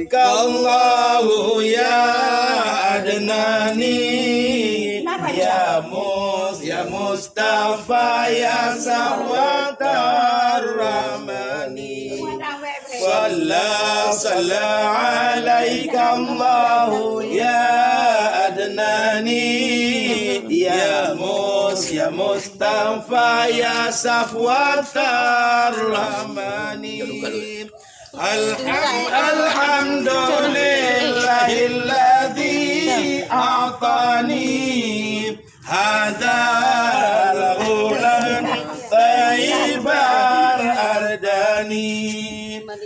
Allahu ya Adnani ya Mustafa ya Sawatar Rahmani Salla alaika Allahu ya Adnani ya Mustafa ya Sawatar Rahmani Alhamdulillahilladzi a'tani hadzal ghulam thayyiban ardani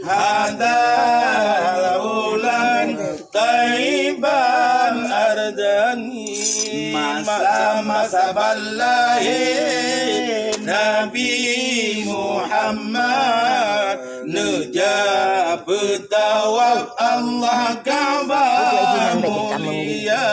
hadzal ghulam thayyiban ardani masa ballahi Nabi Muhammad Nejab tawaf Allah Ka'bah mulia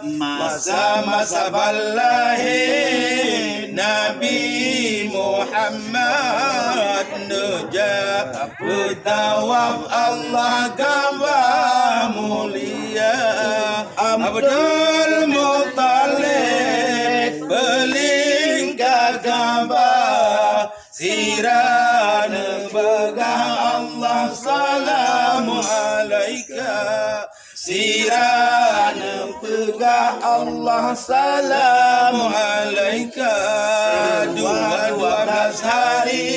Masa ballahi Nabi Muhammad Nejab tawaf Allah Ka'bah mulia Abdul Muttalib belingkar Ka'bah Sirana begah Allah salamu alaika Sirana begah Allah salamu alaika 12 hari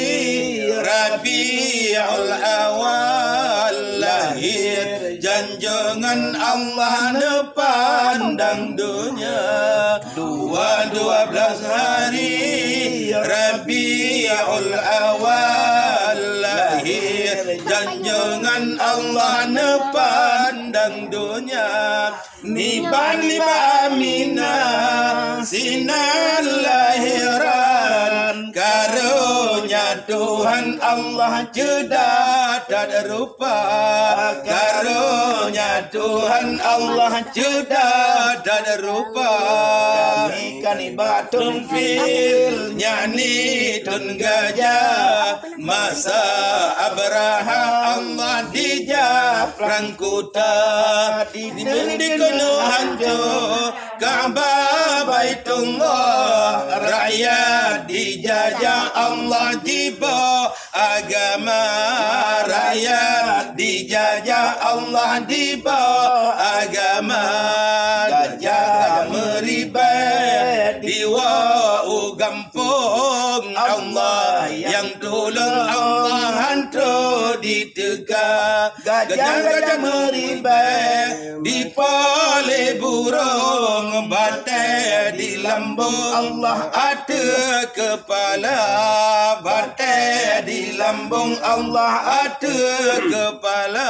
Rabiul Awal lahir janjangan Allah nepandang dunia 12 hari Rabiul Awal lahir janjangan Allah nepandang dunia Niban liba Aminah sinan lahiran karunia Tuhan Allah jedah dan rupa karunia Tuhan Allah jedah dan rupa kanibatun fil nyani tun gajah masa Abraha Allah dijab rangkuta di kono hancur Ka'bah Baitullah rakyat dijajah Allah jibo agama rakyat dijajah Allah jibo agama gajah meribet di wau gampung Allah yang tolong Allah hantu ditegak gajah meribet di pole burung batai di lambung Allah ada kepala batai di lambung Allah ada kepala